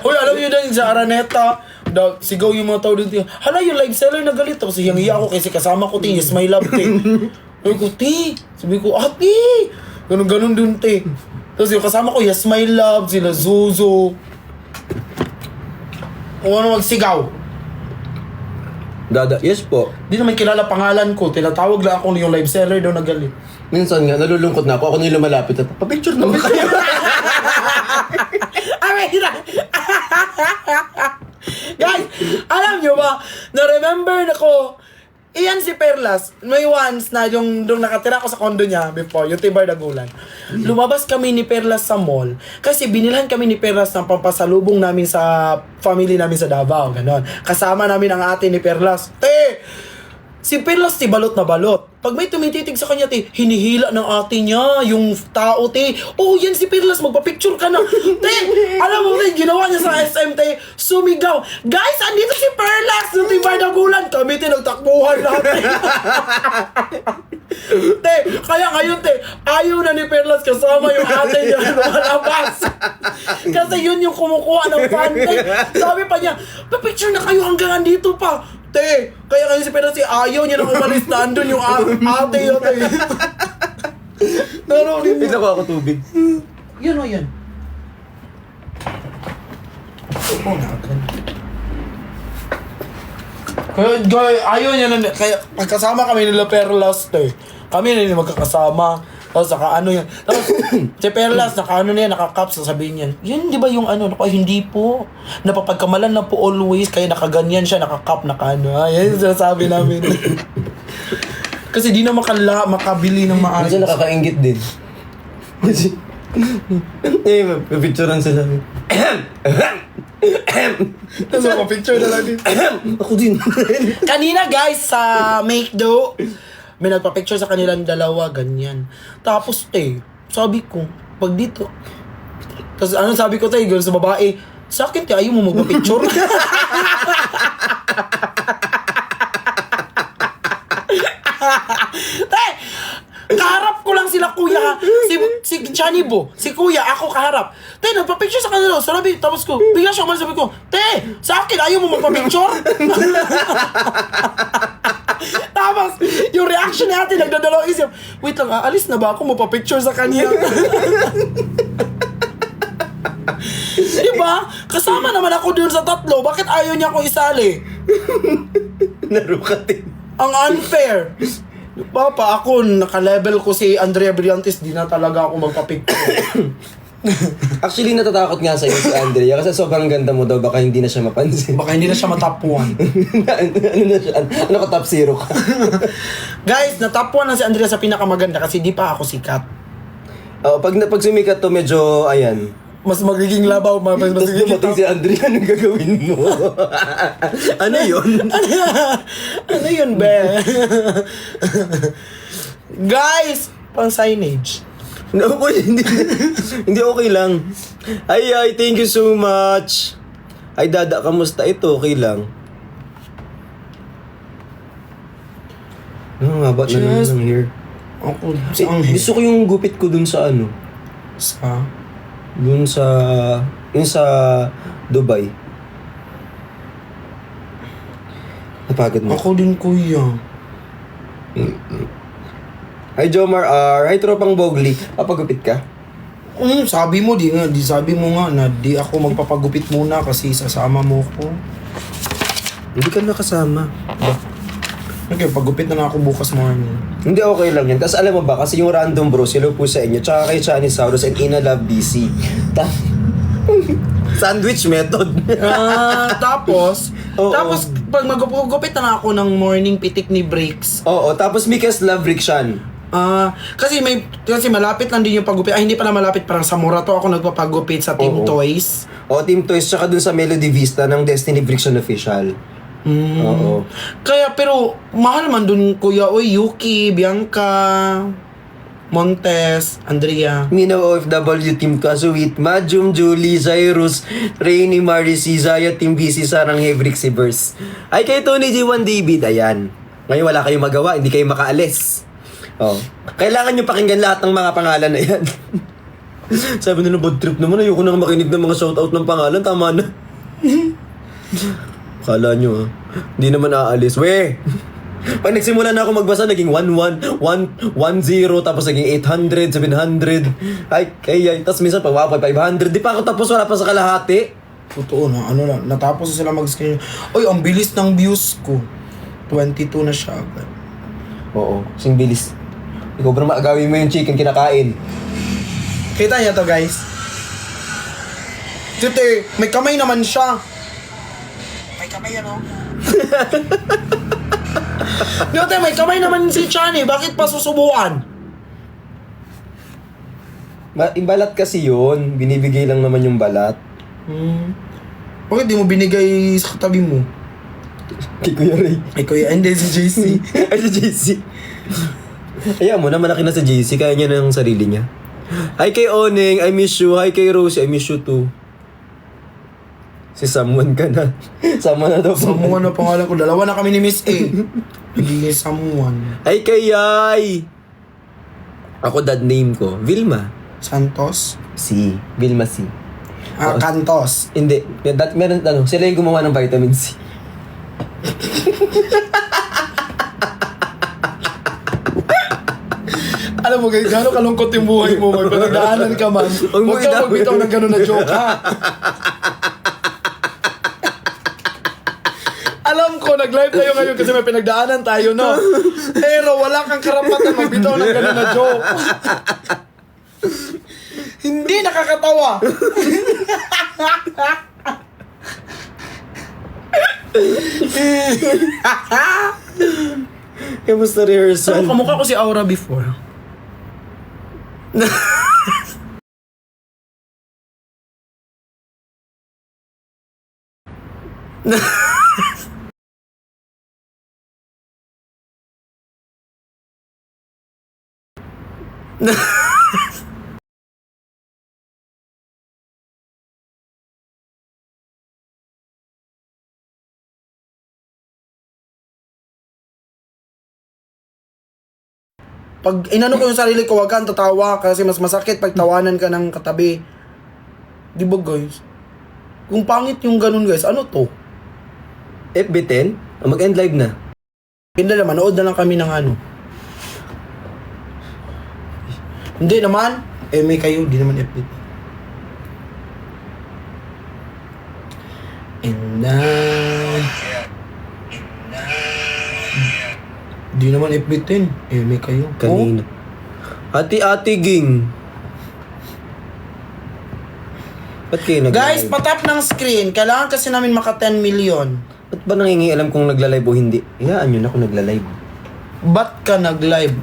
Uy, alam niyo din sa Araneta, sigaw yung mga tao dito. Hala, yung live seller na galit. Tapos hiyang-hiya ako kasi kasama ko, yes, my love, te. Sabi ko, te. Sabi ko, ate. Ganun-ganun dun, te. Tapos yung kasama ko, yes, my love, sila Zuzo. O ano magsigaw? Dada, yes po. Di naman kilala pangalan ko. Tinatawag lang ako yung live seller daw na galit. Minsan nga, nalulungkot na ako. Ako na yung lumalapit at pa-picture na ba kayo? Guys, alam nyo ba, na-remember na ko, iyan si Perlas, may once na yung nakatira ko sa condo niya before, yung Tibar Dagulan. Lumabas kami ni Perlas sa mall kasi binilhan kami ni Perlas ng pampasalubong namin sa family namin sa Davao, ganon. Kasama namin ang ate ni Perlas. Te! Si Perlas, ti balot na balot. Pag may tumititig sa kanya, te, hinihila ng ate niya, yung tao, te. Oh, yan si Perlas, magpa-picture ka na. Te, alam mo, te, ginawa niya sa SM, te, sumigaw. Guys, andito si Perlas, yung Tibar Dagulan. Kami, te, nagtakbuhan lahat, te. Te, kaya ngayon, te, ayaw na ni Perlas kasama yung ate niya lumalabas. Kasi yun yung kumukuha ng fan, te. Sabi pa niya, pa-picture na kayo hanggang andito pa. Te, kaya ngayon si Perlas, ayaw niya na umalis na andun yung ate yun, te. Naroon Ito ko ako tubig. Yan o yan. Oo nga, kaya ayaw niya na, kaya magkasama kami nila Perlas, te. Kami na yung magkakasama. Tapos saka ano yan. Tapos si Perlas, naka-ano na yan, naka-caps, sasabihin niyan. Yan di ba yung ano? Naku, hindi po. Napapagkamalan na po always, kaya nakaganyan siya, naka-cap, naka-ano. Yan yung sinasabi namin. Kasi di na makabili ng maayos. Minsan nakakaingit din. Kasi, picturean sila. Tapos picture na lang din. Ako din. Kanina guys, sa Make Do, may nagpa-picture sa kanilang dalawa, ganyan. Tapos, sabi ko, pag dito, tapos ano sabi ko, girl, sa babae, sa akin, ayaw mo magpa-picture. Kaharap ko lang sila, kuya. Si Johnny Bo, si kuya, ako kaharap. Nagpa-picture sa kanila. Sabi, tapos ko, bigla siya umalis, sabi ko, sa akin, ayaw mo magpa-picture? Tapos, yung reaction ni ate, nagdadalawang isip, wait lang, aalis na ba ako magpa-picture sa kanya? Diba? Kasama naman ako dun sa tatlo, bakit ayaw niya akong isali? Narukatin. Ang unfair. Papa, ako, naka-level ko si Andrea Brillantes, di na talaga ako magpa-picture. Actually, natatakot nga sa'yo si Andrea kasi sobrang ganda mo daw, baka hindi na siya mapansin. Baka hindi na siya matapuan. Ano na siya? Ano ka, top 0 ka? Guys, natapuan na si Andrea sa pinakamaganda kasi di pa ako sikat. Pag sumikat to, medyo, ayan. Mas magiging labaw, mas Tapos magiging dumating si Andrea, anong gagawin mo? Ano yun? Ano yun, be? Guys, pang signage. No, hindi okay lang. Ay, thank you so much. Ay, Dada, kamusta? Ito, okay lang. Ano nga ba? Just- Ng hair? Ako, ang Gusto ko yung gupit ko dun sa ano? sa... Dun sa... Yung sa Dubai. Napagod mo. Ako din, kuya. Hi, Jomar R. Hi, Tropang Bogli. Papagupit ka? Sabi mo, di sabi mo nga na di ako magpapagupit muna kasi sasama mo ko. Hindi ka nakasama. Ba? Okay, pagupit na ako bukas morning. Hindi, okay lang yan. Tapos alam mo ba, kasi yung random bros, hello po sa inyo, tsaka kay Chani Saurus and Ina Love BC. Sandwich method. Tapos, Oo. tapos pag magupit na ako ng morning pitik ni Breaks. Oo, tapos Mika's Love Rickshan. Kasi malapit lang din yung paggupit. Ay, hindi pala malapit, parang sa Morato ako nagpapagupit sa Team Oo. Toys. O, Team Toys, tsaka dun sa Melody Vista ng Destiny Brickson Official. Oo. Kaya, pero, mahal man dun, kuya. Oy, Yuki, Bianca, Montes, Andrea. Minaw OFW Team Kasuit, Majum, Julie, Cyrus, Rainy, Marisi, Zaya, Team BC, Sarang Hebrick, si Verse. Ay, kay Tony G1 David, ayan. Ngayon wala kayong magawa, hindi kayo makaalis. Oh. Kailangan nyo pakinggan lahat ng mga pangalan na yan. Sabi nila, bad trip naman. Ayoko nang makinig ng mga shoutout ng pangalan. Tama na. Kala nyo, hindi naman aalis. Weh! Pag nagsimula na ako magbasa, naging 1-1, 1-0, tapos naging 800, 700. Ay. Tapos minsan pa, 500. Di pa ako tapos, wala pa sa kalahati. Totoo na, natapos na sila mag-screen. Oy, ang bilis ng views ko. 22 na siya agad. Oo, sing bilis. Ikaw ba naman agawin mo yung chicken kinakain? Kita niya to, guys. Tite, may kamay naman siya. May kamay ano? Dito, may kamay naman si Chani. Bakit pa susubukan? Yung balat kasi yun. Binibigay lang naman yung balat. Bakit di mo binigay sa katabi mo? Kay Kuya Ray. Ay, kuya, hindi si JC. Ay, si JC. Ayan mo na, malaki na sa JC. Kaya niya ng sarili niya. Hi kay Oneng, I miss you. Hi kay Rosie, I miss you too. Si Samuan ka na. Samuan na daw. Samuan na pangalan ko. Dalawa na kami ni Miss A. Nagiging Samuan. Hi kay Yay. Ako dad name ko, Vilma. Santos? Si. Vilma si. Cantos. Hindi. Meron, sila yung gumawa ng vitamin C. Alam mo, guys, gano'ng kalungkot yung buhay mo. May pinagdaanan ka man. Huwag ka magbitaw ng gano'n na joke, ha? Alam ko, nag-live tayo ngayon kasi may pinagdaanan tayo, no? Pero wala kang karapatan magbitaw ng gano'n na joke. Hindi nakakatawa. Kamusta rehearsal? Kamukha ko si Aura before. Pag inano ko yung sarili ko, wag kang tatawa kasi mas masakit pag tawanan ka ng katabi. Di ba, guys? Kung pangit yung ganun, guys, ano to? FB10? Mag-end live na. Hindi naman, manood na lang kami ng ano. Hindi naman, may kayo, di naman FB. Di naman FB10, may kayo. Kanina. Ati-ati ging. Ba't kayo nag-live? Guys, patap ng screen. Kailangan kasi namin maka 10 million. Ba't ba nangingi alam kung nagla-live o hindi? Iyaan yun ako nagla-live. Ba't ka nag-live?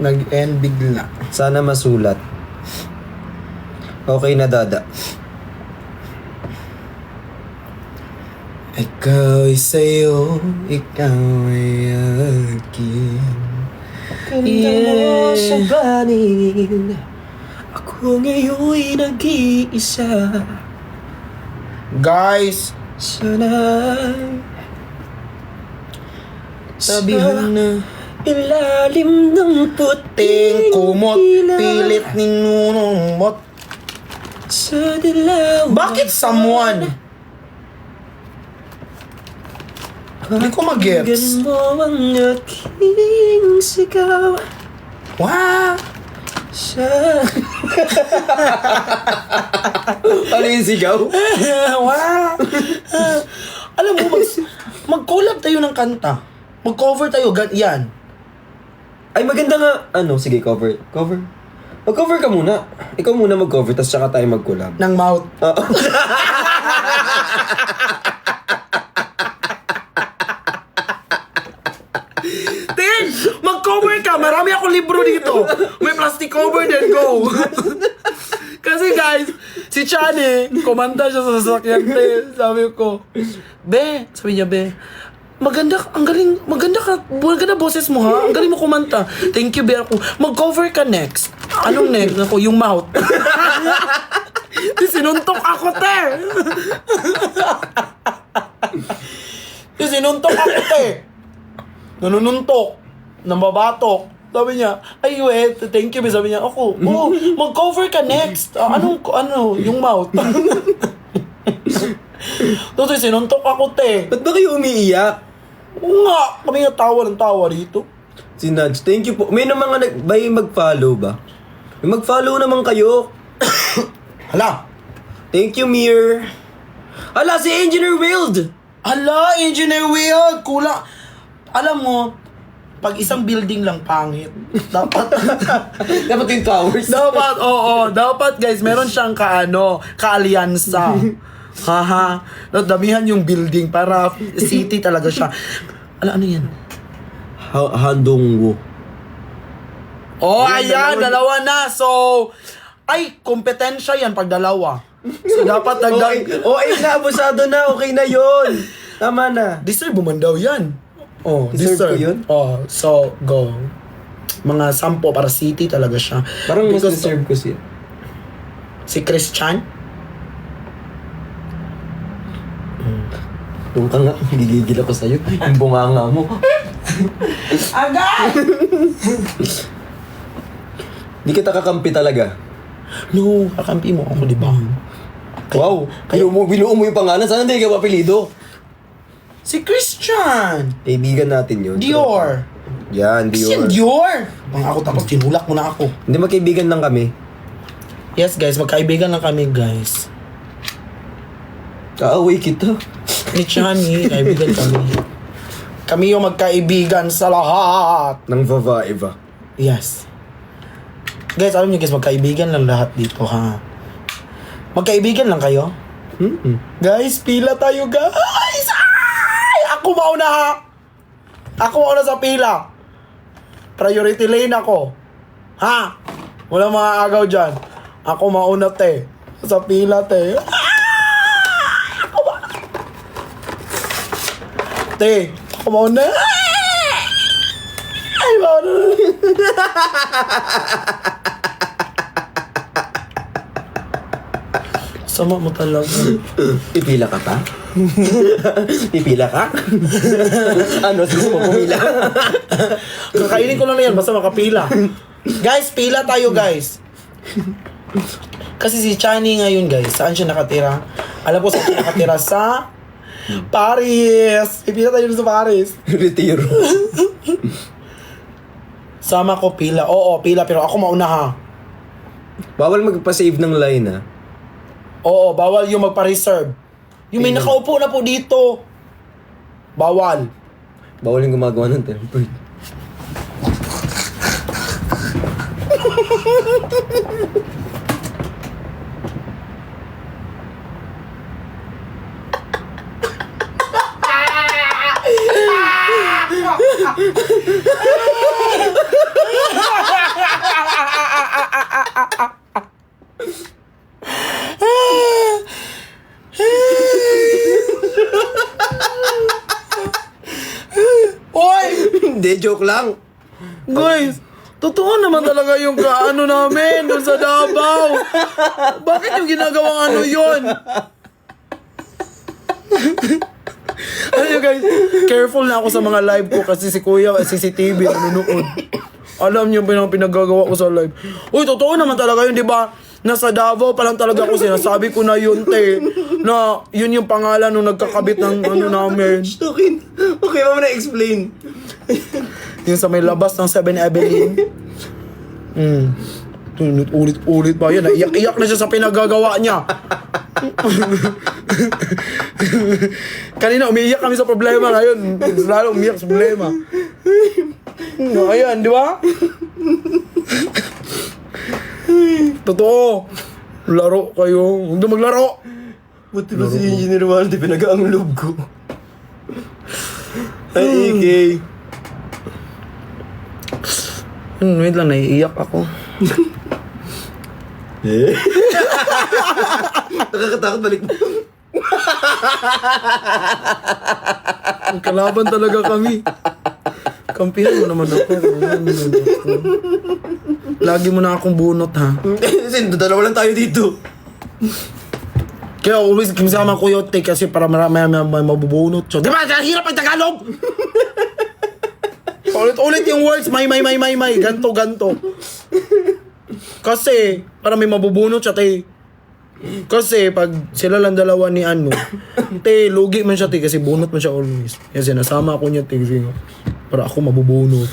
Nag-end bigla. Sana masulat. Okay na, Dada. Ikaw ay sa'yo, ikaw ay akin. Kanda mo sa banin, ako ngayon'y nag-iisa. Guys, Sana'y sabihin na ilalim ng puting kumot, ilaw. pilit ninunumot. Sa dilaw. Bakit someone? Hindi ko mag-gets. Pakinggan mo ang aking sigaw. Wow! Sa... Ano yung sigaw? Wow! Alam mo, mag-collab tayo ng kanta. Mag-cover tayo, yan. Ay, maganda nga. Ano, sige, cover. Cover. Mag-cover ka muna. Ikaw muna mag-cover, tapos tsaka tayo mag-collab. Ng mouth. Oo. Tin! Mag-cover ka! Marami akong libro dito. May plastic cover din, go! Kasi guys, si Chani, kumanta siya sa sasakyan, te. Sabi ko, Be, sabi niya, Be, maganda boses mo ha. Ang galing mo kumanta. Thank you, Be. Ako, mag-cover ka next. Anong next? Ako, yung mouth. Di sinuntok ako, te. Di sinuntok ako, te. Nanununtok. Nambabatok. Sabi niya, ay, wait, thank you. Sabi niya, ako, mag-cover ka next. Yung mouth. Tapos sinuntok ako, te. Ba't ba kayo umiiyak? Oo nga, kami nga tawa ng tawa dito. Si Nudge, thank you po. May na mga may mag-follow ba? May mag-follow naman kayo. Hala. Thank you, Mir. Hala, si Engineer Wild. Hala, Engineer Will, kulang. Alam mo, pag isang building lang pangit, dapat, Dapat yung towers. dapat, dapat guys, meron siyang kaalyansa. Haha, damihan yung building para city talaga siya. Ano yan? Handongwo. Oh, ayan, dalawa na. So, ay, kompetensya yan pag dalawa. So, dapat dagdag. Okay na, abusado na. Okay na yun. Tama na. Deserve mo man daw yan. Oh, Deserve ko yun? Oh, so, go. Mga 10 para city talaga siya. Parang mas Because deserve ko siya. si Christian? Doon ka nga, gigigil ako sa'yo. Yung bunganga mo. Agad! Di kita kakampi talaga. No, kakampi mo ako, di ba? Wow, binuo mo yung pangalan. Sana hindi ka apelido. Si Christian! Kaibigan natin yun. Dior! Yan, Christian Dior. Dior! Bang ako tapos tinulak mo na ako. Hindi, magkaibigan lang kami. Yes guys, magkaibigan lang kami guys. Kaaway kita. Ni Chani, kaibigan kami. Kami yung magkaibigan sa lahat. Nang Vavaiva. Yes. Guys, alam niyo guys, magkaibigan lang lahat dito ha. Magkaibigan lang kayo? Guys, pila tayo guys! Ay! Ako mauna ha! Ako mauna sa pila. Priority lane ako. Ha? Wala mga agaw dyan. Ako mauna te. Sa pila te. Ako mauna. Te, ako mauna. Ay, mauna. Sama mo talaga. Pipila ka pa? Pipila ka? Ano, gusto mo pumila? Kakainin ko lang na yan, basta makapila. Guys, pila tayo guys. Kasi si Chani ngayon guys, saan siya nakatira? Alam ko saan siya nakatira sa Paris. Pipila tayo sa Paris. Retiro. Sama ko pila. Oo, pila, pero ako mauna ha. Bawal magpa-save ng line, ha? Oo, bawal yung magpa-reserve. Yung may nakaupo na po dito. Bawal. Bawal yung gumagawa ng tempered. Oy! Hindi, joke lang. Guys, totoo naman talaga yung kaano namin doon sa Davao. Bakit yung ginagawang ano yun? Ano yun guys, careful na ako sa mga live ko kasi si Kuya CCTV nanonood. Alam niyo ba yung pinagagawa ko sa live? Uy, totoo naman talaga yun, di ba? Nasa Davao pa lang talaga ako sinasabi ko na yun, te. Na yun yung pangalan nung nagkakabit ng ano namin. Okay, mama na-explain. Yung sa may labas ng 7-Evelyn. Ulit-ulit pa yan. Iyak na siya sa pinagagawa niya. Kanina umiiyak kami sa problema. Ngayon, lalo umiiyak sa problema. Ayan, di ba? Totoo. Laro kayo. Huwag na maglaro. Buti ba si Engineer Waldi pinag-aang loob ko? Ay, AK. Wait lang, naiiyak ako. Eh? Nakakatakot, balik mo. Kalaban talaga kami. Kampihan mo naman ako. Lagi mo na akong bunot, ha? Kasi dalawa lang tayo dito. Kaya always kinisama ko yote kasi para marami mabubunot siya. Di ba? Hirap ang Tagalog! Paulit-ulit yung words, may, ganto. Kasi, para may mabubunot siya, te. Kasi, pag sila lang dalawa ni ano, te, lugi man siya, te, kasi bunot man siya always. Kasi sinasama ako niya, te, kasi, para ako mabubunot.